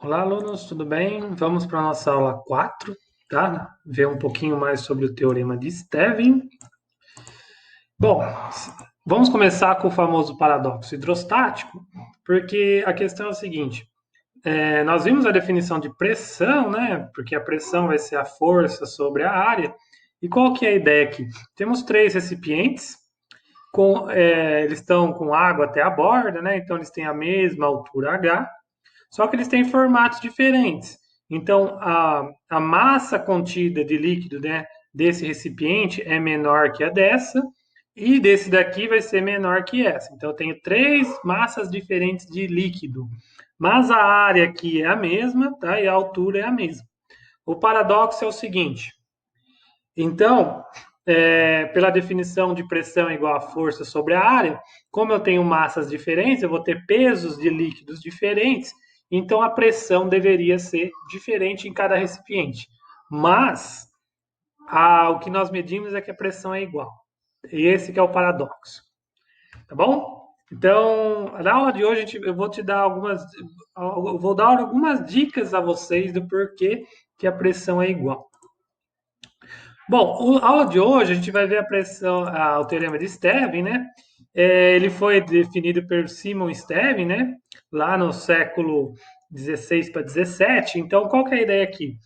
Olá, alunos, tudo bem? Vamos para a nossa aula 4, tá? Ver um pouquinho mais sobre o teorema de Stevin. Bom, vamos começar com o famoso paradoxo hidrostático, porque a questão é a seguinte: nós vimos a definição de pressão, né? Porque a pressão vai ser a força sobre a área. E qual que é a ideia aqui? Temos três recipientes, eles estão com água até a borda, né? Então eles têm a mesma altura H. Só que eles têm formatos diferentes. Então, a massa contida de líquido, né, desse recipiente é menor que a dessa, e desse daqui vai ser menor que essa. Então, eu tenho três massas diferentes de líquido, mas a área aqui é a mesma, tá? E a altura é a mesma. O paradoxo é o seguinte: então, pela definição de pressão igual a força sobre a área, como eu tenho massas diferentes, eu vou ter pesos de líquidos diferentes, então a pressão deveria ser diferente em cada recipiente. Mas o que nós medimos é que a pressão é igual. E esse que é o paradoxo. Tá bom? Então, na aula de hoje eu vou te dar eu vou dar algumas dicas a vocês do porquê que a pressão é igual. Bom, a aula de hoje a gente vai ver o teorema de Stevin, né? Ele foi definido por Simon Stevin, né? Lá no século 16 para 17. Então, qual que é a ideia aqui?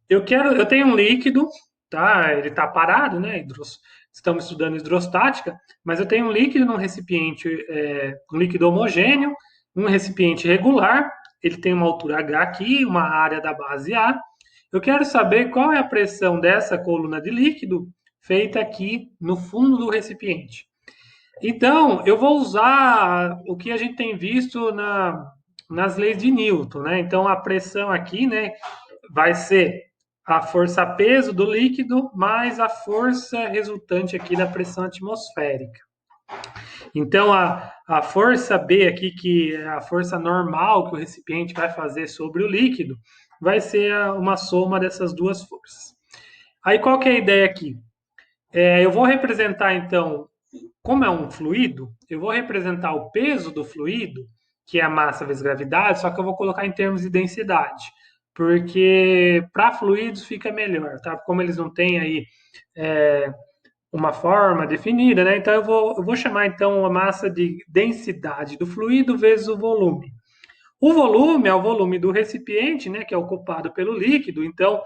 Eu tenho um líquido, tá? Ele está parado, né? Estamos estudando hidrostática, mas eu tenho um líquido num recipiente, um líquido homogêneo, um recipiente regular. Ele tem uma altura H aqui, uma área da base A. Eu quero saber qual é a pressão dessa coluna de líquido feita aqui no fundo do recipiente. Então, eu vou usar o que a gente tem visto nas leis de Newton, né? Então, a pressão aqui, né, vai ser a força-peso do líquido mais a força resultante aqui da pressão atmosférica. Então, a força B aqui, que é a força normal que o recipiente vai fazer sobre o líquido, vai ser uma soma dessas duas forças. Aí, qual que é a ideia aqui? Eu vou representar, então, como é um fluido, eu vou representar o peso do fluido, que é a massa vezes gravidade, só que eu vou colocar em termos de densidade, porque para fluidos fica melhor, tá? Como eles não têm aí é, uma forma definida, né? Então eu vou chamar então a massa de densidade do fluido vezes o volume. O volume é o volume do recipiente, né, que é ocupado pelo líquido. Então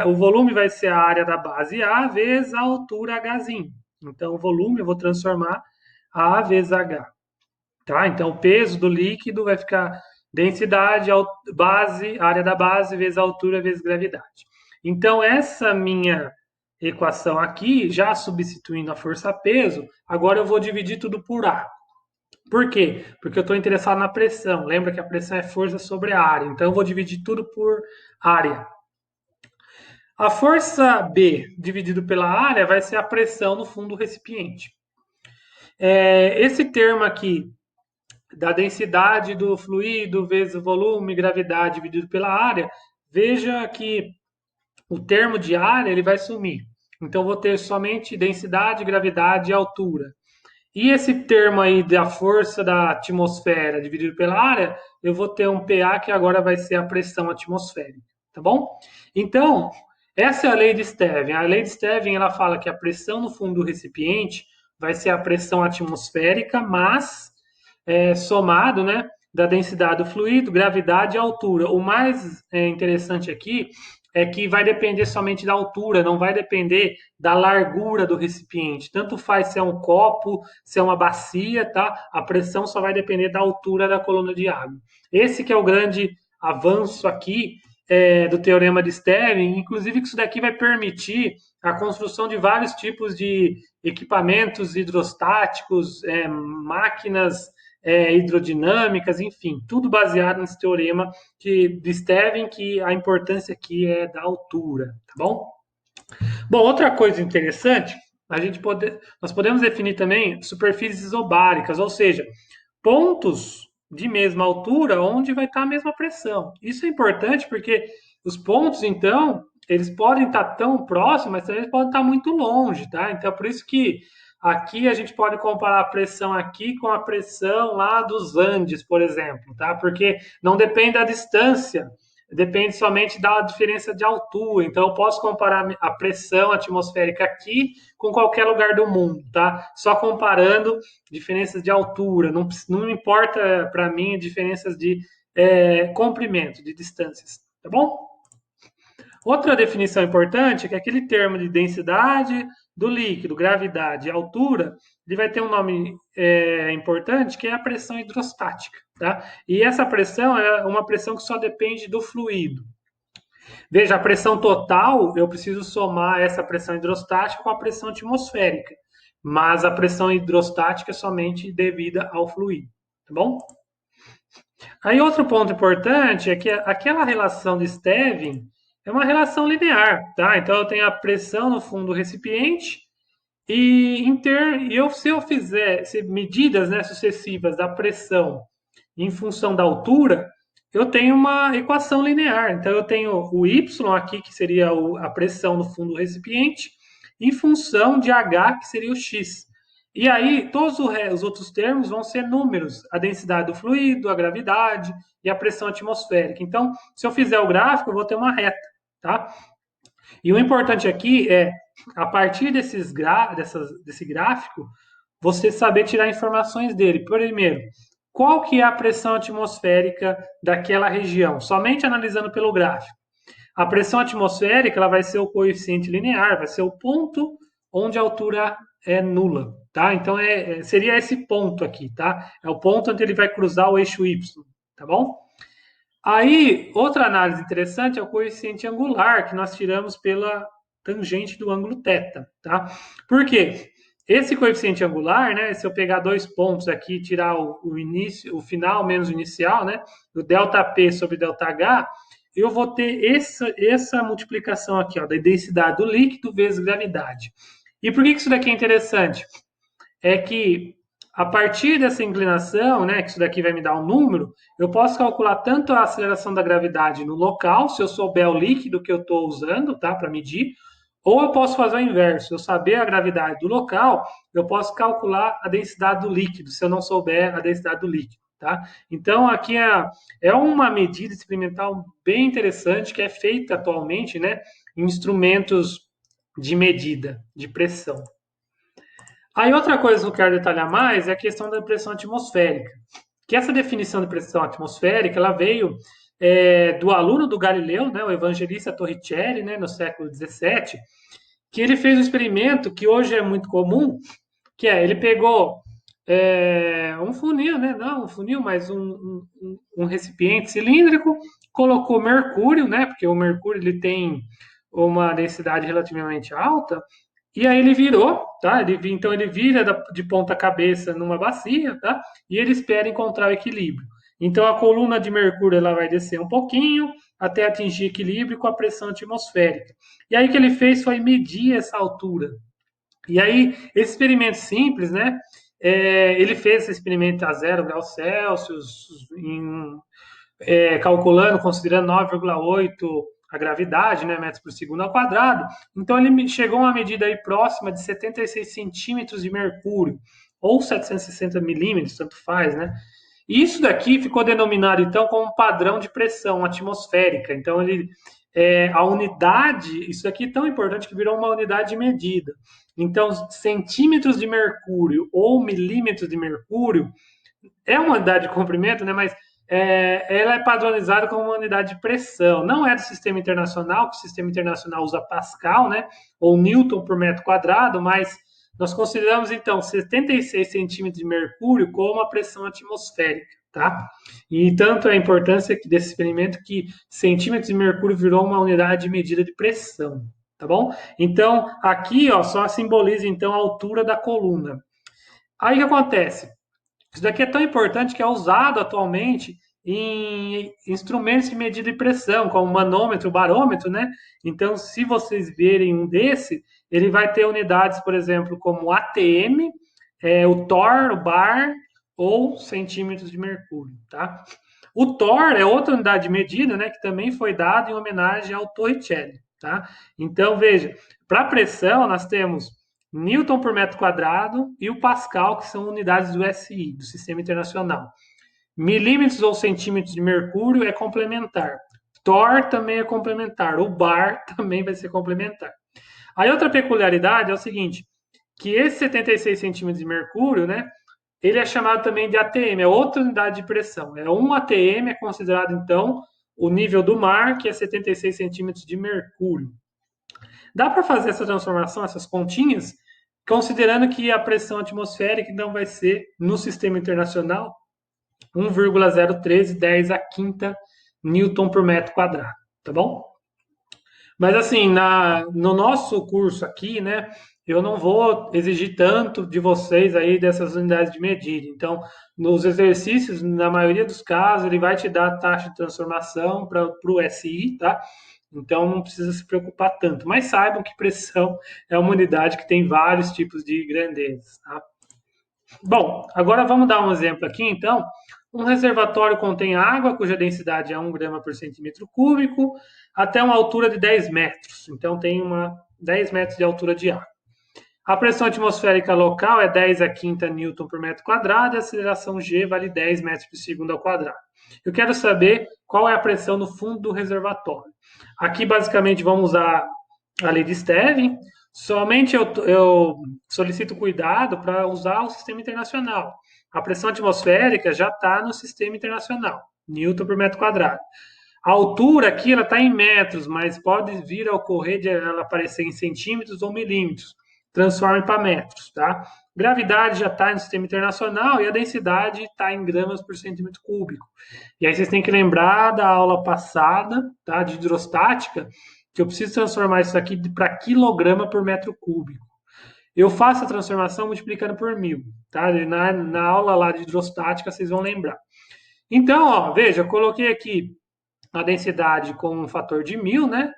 o volume vai ser a área da base A vezes a altura Hzinho. Então o volume eu vou transformar A vezes H, tá? Então o peso do líquido vai ficar densidade, base, área da base vezes a altura vezes gravidade. Então essa minha equação aqui, já substituindo a força-peso, agora eu vou dividir tudo por A. Por quê? Porque eu estou interessado na pressão. Lembra que a pressão é força sobre a área. Então eu vou dividir tudo por área. A força B dividido pela área vai ser a pressão no fundo do recipiente. Esse termo aqui, da densidade do fluido vezes o volume, gravidade dividido pela área, veja que o termo de área ele vai sumir. Então vou ter somente densidade, gravidade e altura. E esse termo aí da força da atmosfera dividido pela área, eu vou ter um PA que agora vai ser a pressão atmosférica, tá bom? Então, essa é a lei de Stevin. A lei de Stevin ela fala que a pressão no fundo do recipiente vai ser a pressão atmosférica, mas somado, né, da densidade do fluido, gravidade e altura. O mais interessante aqui é que vai depender somente da altura, não vai depender da largura do recipiente. Tanto faz se é um copo, se é uma bacia, tá? A pressão só vai depender da altura da coluna de água. Esse que é o grande avanço aqui do teorema de Stevin, inclusive que isso daqui vai permitir a construção de vários tipos de equipamentos hidrostáticos, máquinas hidrodinâmicas, enfim, tudo baseado nesse teorema de Stevin, que a importância aqui é da altura, tá bom? Bom, outra coisa interessante, nós podemos definir também superfícies isobáricas, ou seja, pontos de mesma altura onde vai estar a mesma pressão. Isso é importante porque os pontos, então, eles podem estar tão próximos, mas também eles podem estar muito longe, tá? Então, é por isso que aqui a gente pode comparar a pressão aqui com a pressão lá dos Andes, por exemplo, tá? Porque não depende da distância, depende somente da diferença de altura. Então, eu posso comparar a pressão atmosférica aqui com qualquer lugar do mundo, tá? Só comparando diferenças de altura. Não importa para mim diferenças de comprimento, de distâncias, tá bom? Outra definição importante é que aquele termo de densidade do líquido, gravidade e altura, ele vai ter um nome importante que é a pressão hidrostática, tá? E essa pressão é uma pressão que só depende do fluido. Veja, a pressão total, eu preciso somar essa pressão hidrostática com a pressão atmosférica, mas a pressão hidrostática é somente devida ao fluido, tá bom? Aí outro ponto importante é que aquela relação de Stevin é uma relação linear, tá? Então eu tenho a pressão no fundo do recipiente se eu fizer medidas, né, sucessivas da pressão em função da altura, eu tenho uma equação linear. Então eu tenho o y aqui, que seria a pressão no fundo do recipiente, em função de h, que seria o x. E aí, todos os outros termos vão ser números: a densidade do fluido, a gravidade e a pressão atmosférica. Então, se eu fizer o gráfico, eu vou ter uma reta, tá? E o importante aqui é, a partir desse gráfico, você saber tirar informações dele. Primeiro, qual que é a pressão atmosférica daquela região? Somente analisando pelo gráfico. A pressão atmosférica ela vai ser o coeficiente linear, vai ser o ponto onde a altura é nula, tá? Então seria esse ponto aqui, tá? É o ponto onde ele vai cruzar o eixo y, tá bom? Aí, outra análise interessante é o coeficiente angular, que nós tiramos pela tangente do ângulo θ, tá? Por quê? Esse coeficiente angular, né, se eu pegar dois pontos aqui e tirar o início, o final menos o inicial, né, o ΔP sobre ΔH, eu vou ter essa multiplicação aqui, ó, da densidade do líquido vezes gravidade. E por que isso daqui é interessante? É que a partir dessa inclinação, né, que isso daqui vai me dar um número, eu posso calcular tanto a aceleração da gravidade no local, se eu souber o líquido que eu estou usando, tá, para medir, ou eu posso fazer o inverso, eu saber a gravidade do local, eu posso calcular a densidade do líquido, se eu não souber a densidade do líquido, tá? Então, aqui é uma medida experimental bem interessante que é feita atualmente, né, em instrumentos de medida de pressão. Aí outra coisa que eu quero detalhar mais é a questão da pressão atmosférica. Que essa definição de pressão atmosférica ela veio do aluno do Galileu, né, o evangelista Torricelli, né, no século XVII, que ele fez um experimento que hoje é muito comum, que ele pegou um funil, né, não um funil, mas um recipiente cilíndrico, colocou mercúrio, né, porque o mercúrio ele tem uma densidade relativamente alta, e aí ele virou, tá? Então ele vira de ponta cabeça numa bacia, tá? E ele espera encontrar o equilíbrio. Então a coluna de mercúrio ela vai descer um pouquinho até atingir equilíbrio com a pressão atmosférica. E aí o que ele fez foi medir essa altura. E aí esse experimento simples, né? Ele fez esse experimento a 0 graus Celsius, calculando, considerando 9,8 a gravidade, né, metros por segundo ao quadrado. Então ele chegou a uma medida aí próxima de 76 centímetros de mercúrio, ou 760 milímetros, tanto faz, né? E isso daqui ficou denominado então como padrão de pressão atmosférica. Então a unidade, isso aqui é tão importante que virou uma unidade de medida. Então centímetros de mercúrio ou milímetros de mercúrio é uma unidade de comprimento, né? Mas ela é padronizada como uma unidade de pressão. Não é do sistema internacional, que o sistema internacional usa Pascal, né? Ou Newton por metro quadrado, mas nós consideramos, então, 76 centímetros de mercúrio como a pressão atmosférica, tá? E tanto a importância desse experimento que centímetros de mercúrio virou uma unidade de medida de pressão, tá bom? Então, aqui, ó, só simboliza, então, a altura da coluna. Aí o que acontece? Isso daqui é tão importante que é usado atualmente em instrumentos de medida de pressão, como manômetro, barômetro, né? Então, se vocês verem um desse, ele vai ter unidades, por exemplo, como ATM, o torr, o bar ou centímetros de mercúrio, tá? O torr é outra unidade de medida, né, que também foi dada em homenagem ao Torricelli, tá? Então, veja, para pressão nós temos Newton por metro quadrado e o Pascal, que são unidades do SI, do Sistema Internacional. Milímetros ou centímetros de mercúrio é complementar. Torr também é complementar. O bar também vai ser complementar. Aí outra peculiaridade é o seguinte, que esse 76 centímetros de mercúrio, né, ele é chamado também de ATM, é outra unidade de pressão. É 1 ATM é considerado, então, o nível do mar, que é 76 centímetros de mercúrio. Dá para fazer essa transformação, essas continhas, considerando que a pressão atmosférica então vai ser, no sistema internacional, 1,01310 a quinta Newton por metro quadrado, tá bom? Mas assim, no nosso curso aqui, né, eu não vou exigir tanto de vocês aí dessas unidades de medida. Então, nos exercícios, na maioria dos casos, ele vai te dar a taxa de transformação para o SI, tá? Então, não precisa se preocupar tanto. Mas saibam que pressão é uma unidade que tem vários tipos de grandezas, tá? Bom, agora vamos dar um exemplo aqui, então. Um reservatório contém água cuja densidade é 1 grama por centímetro cúbico até uma altura de 10 metros. Então, tem 10 metros de altura de água. A pressão atmosférica local é 10 a quinta Newton por metro quadrado e a aceleração G vale 10 metros por segundo ao quadrado. Eu quero saber qual é a pressão no fundo do reservatório. Aqui, basicamente, vamos usar a lei de Stevin. Somente eu solicito cuidado para usar o sistema internacional. A pressão atmosférica já está no sistema internacional, Newton por metro quadrado. A altura aqui ela está em metros, mas pode vir a ocorrer de ela aparecer em centímetros ou milímetros. Transforme para metros, tá? Gravidade já está no sistema internacional e a densidade está em gramas por centímetro cúbico. E aí vocês têm que lembrar da aula passada, tá, de hidrostática, que eu preciso transformar isso aqui para quilograma por metro cúbico. Eu faço a transformação multiplicando por 1000, tá? Na aula lá de hidrostática vocês vão lembrar. Então, ó, veja, eu coloquei aqui a densidade com um fator de 1000, né?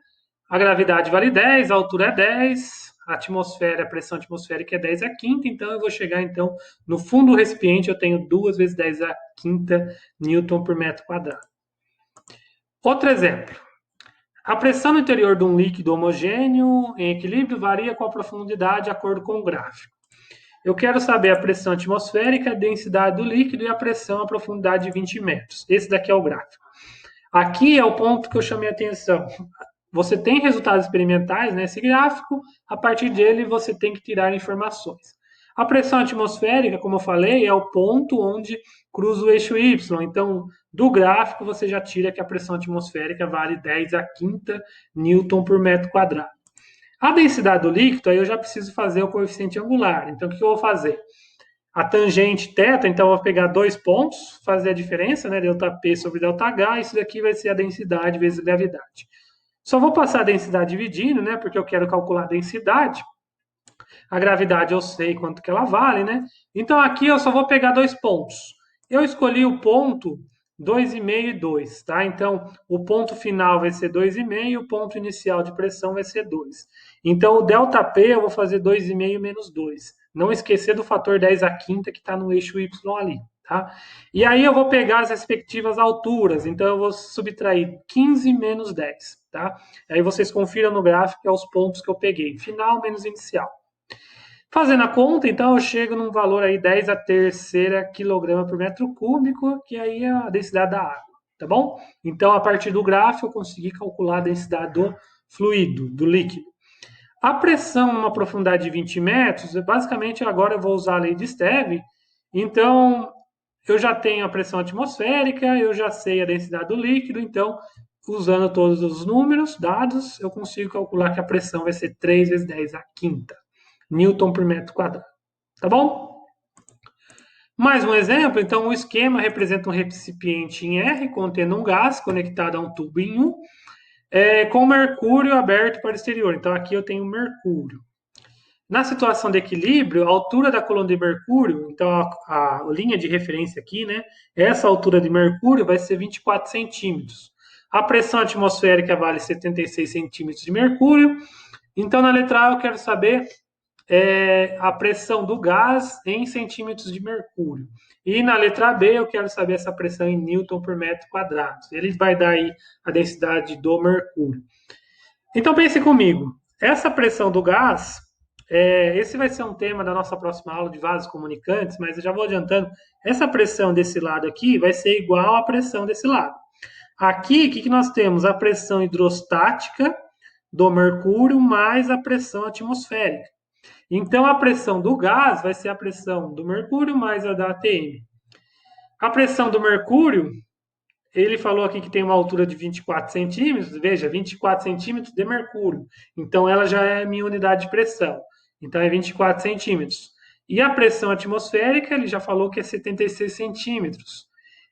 A gravidade vale 10, a altura é 10, a atmosfera, a pressão atmosférica é 10 a quinta, então eu vou chegar, então, no fundo do recipiente eu tenho 2 vezes 10 a quinta Newton por metro quadrado. Outro exemplo. A pressão no interior de um líquido homogêneo em equilíbrio varia com a profundidade de acordo com o gráfico. Eu quero saber a pressão atmosférica, a densidade do líquido e a pressão a profundidade de 20 metros. Esse daqui é o gráfico. Aqui é o ponto que eu chamei a atenção. Você tem resultados experimentais nesse gráfico, a partir dele você tem que tirar informações. A pressão atmosférica, como eu falei, é o ponto onde cruza o eixo Y. Então, do gráfico, você já tira que a pressão atmosférica vale 10 a quinta Newton por metro quadrado. A densidade do líquido, aí eu já preciso fazer o coeficiente angular. Então, o que eu vou fazer? A tangente θ, então eu vou pegar 2 pontos, fazer a diferença, né, ΔP sobre ΔH, isso daqui vai ser a densidade vezes a gravidade. Só vou passar a densidade dividindo, né, porque eu quero calcular a densidade. A gravidade eu sei quanto que ela vale, né? Então aqui eu só vou pegar 2 pontos. Eu escolhi o ponto 2,5 e 2, tá? Então o ponto final vai ser 2,5 e o ponto inicial de pressão vai ser 2. Então o ΔP eu vou fazer 2,5 menos 2. Não esquecer do fator 10 a quinta que está no eixo Y ali, tá? E aí eu vou pegar as respectivas alturas. Então eu vou subtrair 15 menos 10, tá? Aí vocês confiram no gráfico que é os pontos que eu peguei. Final menos inicial. Fazendo a conta, então, eu chego num valor aí 10 a terceira quilograma por metro cúbico, que aí é a densidade da água, tá bom? Então, a partir do gráfico, eu consegui calcular a densidade do fluido, do líquido. A pressão numa profundidade de 20 metros, basicamente agora eu vou usar a lei de Stevin, então eu já tenho a pressão atmosférica, eu já sei a densidade do líquido, então, usando todos os números, dados, eu consigo calcular que a pressão vai ser 3 vezes 10 a quinta Newton por metro quadrado. Tá bom? Mais um exemplo, então o esquema representa um recipiente em R contendo um gás conectado a um tubo em U, com mercúrio aberto para o exterior. Então aqui eu tenho mercúrio. Na situação de equilíbrio, a altura da coluna de mercúrio, então a linha de referência aqui, né? Essa altura de mercúrio vai ser 24 centímetros. A pressão atmosférica vale 76 centímetros de mercúrio. Então na letra A eu quero saber a pressão do gás em centímetros de mercúrio. E na letra B eu quero saber essa pressão em Newton por metro quadrado. Ele vai dar aí a densidade do mercúrio. Então pense comigo, essa pressão do gás Esse vai ser um tema da nossa próxima aula de vasos comunicantes, mas eu já vou adiantando. Essa pressão desse lado aqui vai ser igual à pressão desse lado. Aqui, o que nós temos? A pressão hidrostática do mercúrio mais a pressão atmosférica. Então, a pressão do gás vai ser a pressão do mercúrio mais a da ATM. A pressão do mercúrio, ele falou aqui que tem uma altura de 24 centímetros, veja, 24 centímetros de mercúrio. Então, ela já é minha unidade de pressão. Então, é 24 centímetros. E a pressão atmosférica, ele já falou que é 76 centímetros.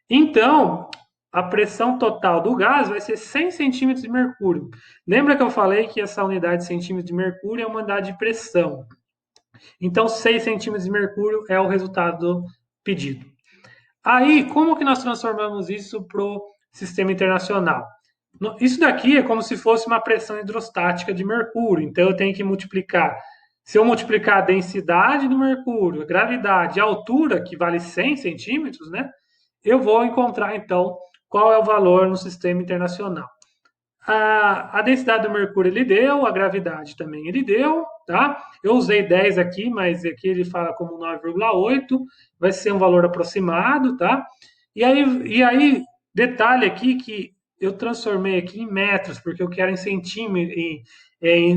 Então, a pressão total do gás vai ser 100 centímetros de mercúrio. Lembra que eu falei que essa unidade de centímetros de mercúrio é uma unidade de pressão. Então, 6 centímetros de mercúrio é o resultado pedido. Aí, como que nós transformamos isso para o sistema internacional? Isso daqui é como se fosse uma pressão hidrostática de mercúrio. Então, eu tenho que multiplicar. Se eu multiplicar a densidade do mercúrio, a gravidade e a altura, que vale 100 centímetros, né? Eu vou encontrar, então, qual é o valor no sistema internacional. A densidade do mercúrio ele deu, a gravidade também ele deu, tá? Eu usei 10 aqui, mas aqui ele fala como 9,8, vai ser um valor aproximado, tá? E aí, detalhe aqui que eu transformei aqui em metros, porque eu quero em centímetros,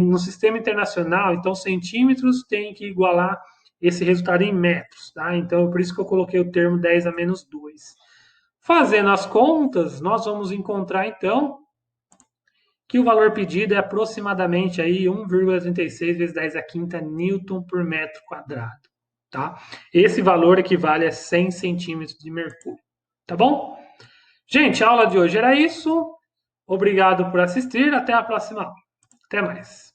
no sistema internacional, então centímetros tem que igualar esse resultado em metros, tá? Então, por isso que eu coloquei o termo 10 a menos 2. Fazendo as contas, nós vamos encontrar, então, que o valor pedido é aproximadamente aí 1,36 vezes 10 a quinta newton por metro quadrado, tá? Esse valor equivale a 100 centímetros de mercúrio, tá bom? Gente, a aula de hoje era isso. Obrigado por assistir. Até a próxima aula. Até mais.